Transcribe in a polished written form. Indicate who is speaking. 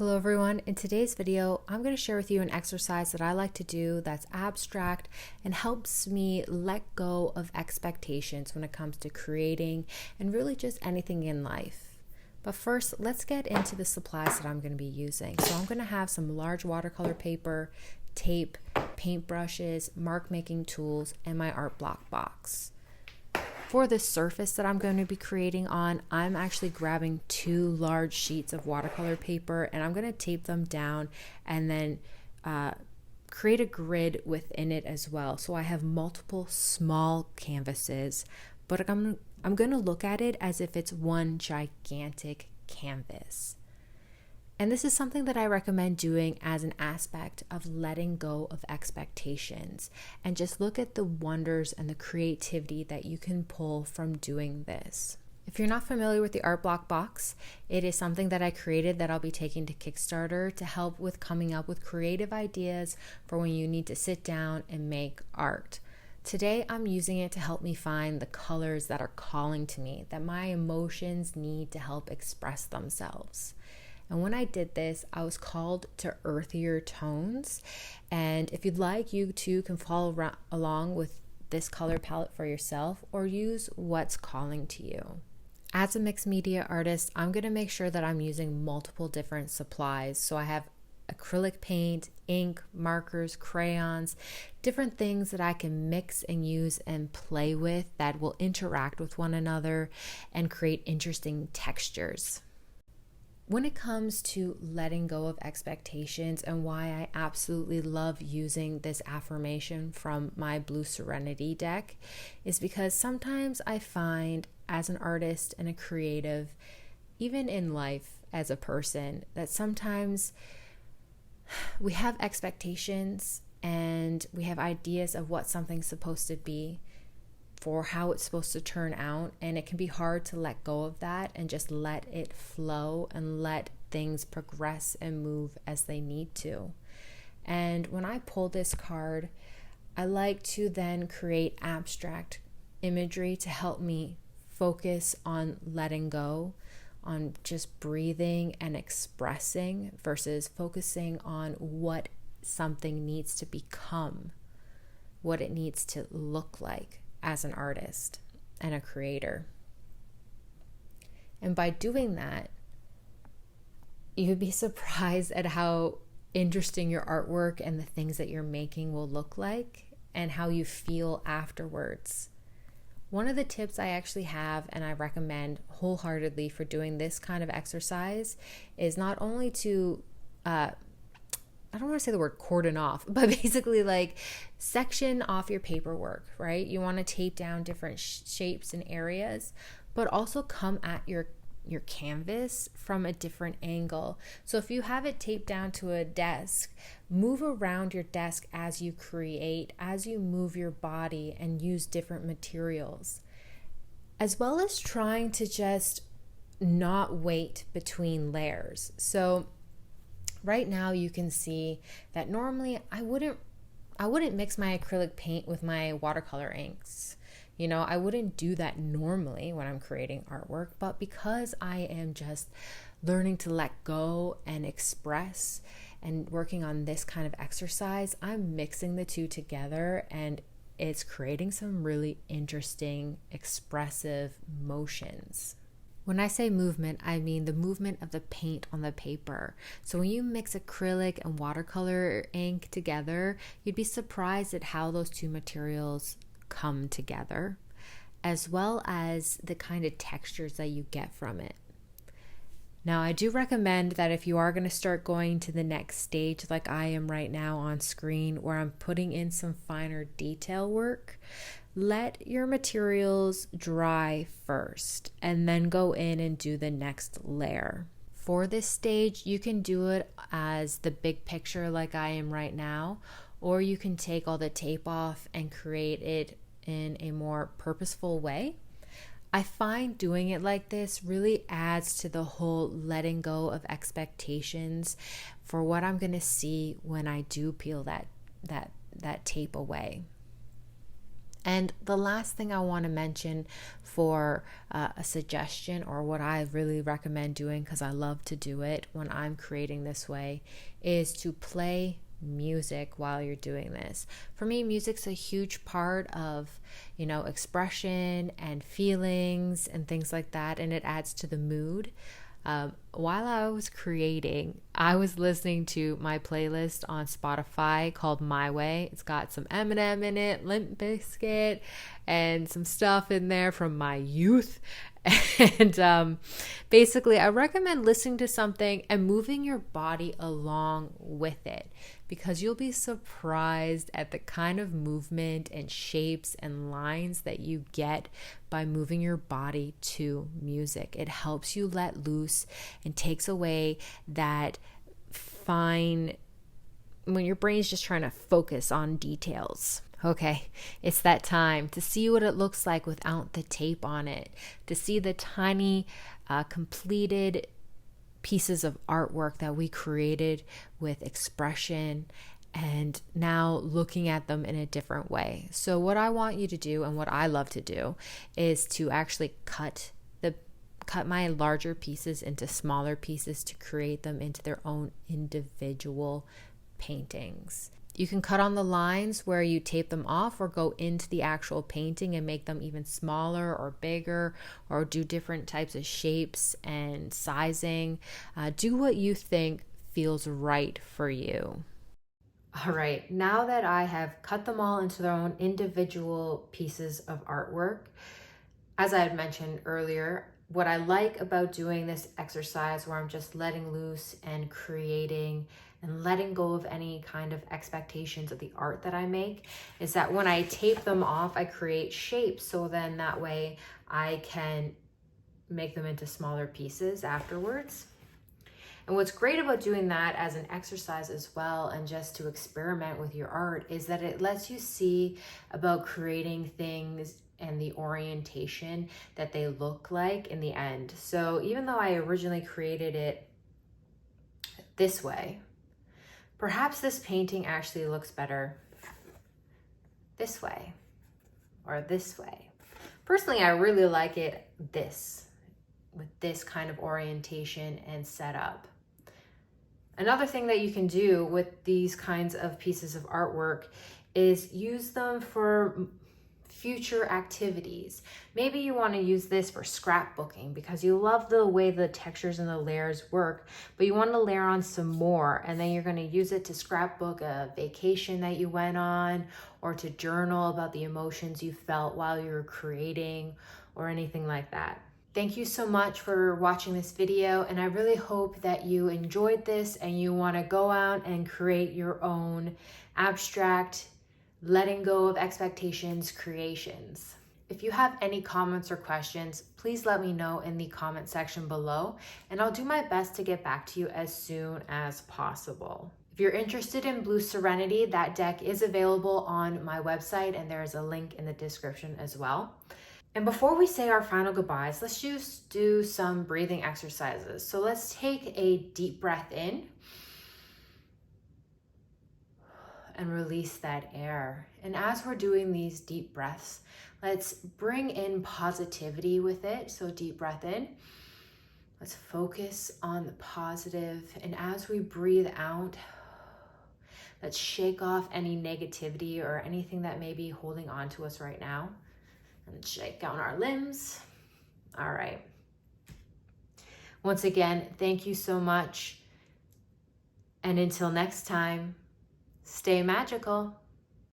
Speaker 1: Hello everyone, in today's video I'm going to share with you an exercise that I like to do that's abstract and helps me let go of expectations when it comes to creating and really just anything in life. But first, let's get into the supplies that I'm going to be using. So I'm going to have some large watercolor paper, tape, paintbrushes, mark making tools, and my Art Blox box. For the surface that I'm going to be creating on, I'm actually grabbing 2 large sheets of watercolor paper and I'm going to tape them down and then create a grid within it as well. So I have multiple small canvases, but I'm going to look at it as if it's one gigantic canvas. And this is something that I recommend doing as an aspect of letting go of expectations and just look at the wonders and the creativity that you can pull from doing this. If you're not familiar with the Art Blox Box, it is something that I created that I'll be taking to Kickstarter to help with coming up with creative ideas for when you need to sit down and make art. Today, I'm using it to help me find the colors that are calling to me, that my emotions need to help express themselves. And when I did this, I was called to earthier tones. And if you'd like, you too can follow along with this color palette for yourself or use what's calling to you. As a mixed media artist, I'm going to make sure that I'm using multiple different supplies. So I have acrylic paint, ink, markers, crayons, different things that I can mix and use and play with that will interact with one another and create interesting textures. When it comes to letting go of expectations and why I absolutely love using this affirmation from my Blue Serenity deck is because sometimes I find as an artist and a creative, even in life as a person, that sometimes we have expectations and we have ideas of what something's supposed to be, for how it's supposed to turn out, and it can be hard to let go of that and just let it flow and let things progress and move as they need to. And when I pull this card, I like to then create abstract imagery to help me focus on letting go, on just breathing and expressing versus focusing on what something needs to become, what it needs to look like as an artist and a creator. And by doing that, you'd be surprised at how interesting your artwork and the things that you're making will look like and how you feel afterwards. One of the tips I actually have and I recommend wholeheartedly for doing this kind of exercise is not only to I don't want to say the word cordon off, but basically like section off your paperwork, right? You want to tape down different shapes and areas, but also come at your canvas from a different angle. So if you have it taped down to a desk, move around your desk as you create, as you move your body and use different materials, as well as trying to just not wait between layers. So right now you can see that normally I wouldn't mix my acrylic paint with my watercolor inks. You know, I wouldn't do that normally when I'm creating artwork, but because I am just learning to let go and express and working on this kind of exercise, I'm mixing the two together and it's creating some really interesting, expressive motions. When I say movement, I mean the movement of the paint on the paper. So when you mix acrylic and watercolor ink together, you'd be surprised at how those two materials come together, as well as the kind of textures that you get from it. Now, I do recommend that if you are going to start going to the next stage, like I am right now on screen, where I'm putting in some finer detail work, let your materials dry first and then go in and do the next layer. For this stage, you can do it as the big picture like I am right now, or you can take all the tape off and create it in a more purposeful way. I find doing it like this really adds to the whole letting go of expectations for what I'm going to see when I do peel that tape away. And the last thing I want to mention for a suggestion, or what I really recommend doing because I love to do it when I'm creating this way, is to play music while you're doing this. For me, music's a huge part of, expression and feelings and things like that, and it adds to the mood. While I was creating, I was listening to my playlist on Spotify called My Way. It's got some Eminem in it, Limp Bizkit, and some stuff in there from my youth. And basically, I recommend listening to something and moving your body along with it, because you'll be surprised at the kind of movement and shapes and lines that you get by moving your body to music. It helps you let loose and takes away that fine, when your brain's just trying to focus on details. Okay, it's that time to see what it looks like without the tape on it, to see the tiny completed pieces of artwork that we created with expression, and now looking at them in a different way. So what I want you to do, and what I love to do, is to actually cut my larger pieces into smaller pieces to create them into their own individual paintings. You can cut on the lines where you tape them off, or go into the actual painting and make them even smaller or bigger, or do different types of shapes and sizing. Do what you think feels right for you. All right, now that I have cut them all into their own individual pieces of artwork, as I had mentioned earlier, what I like about doing this exercise where I'm just letting loose and creating and letting go of any kind of expectations of the art that I make is that when I tape them off, I create shapes. So then that way I can make them into smaller pieces afterwards. And what's great about doing that as an exercise as well, and just to experiment with your art, is that it lets you see about creating things and the orientation that they look like in the end. So even though I originally created it this way, perhaps this painting actually looks better this way or this way. Personally, I really like it with this kind of orientation and setup. Another thing that you can do with these kinds of pieces of artwork is use them for future activities. Maybe you want to use this for scrapbooking because you love the way the textures and the layers work, but you want to layer on some more, and then you're going to use it to scrapbook a vacation that you went on, or to journal about the emotions you felt while you were creating, or anything like that. Thank you so much for watching this video, and I really hope that you enjoyed this and you want to go out and create your own abstract, letting go of expectations creations. If you have any comments or questions, please let me know in the comment section below, and I'll do my best to get back to you as soon as possible. If you're interested in Blue Serenity, that deck is available on my website, and there is a link in the description as well. And before we say our final goodbyes, let's just do some breathing exercises. So let's take a deep breath in and release that air. And as we're doing these deep breaths, let's bring in positivity with it. So deep breath in. Let's focus on the positive. And as we breathe out, let's shake off any negativity or anything that may be holding on to us right now. And shake down our limbs. All right. Once again, thank you so much. And until next time, stay magical.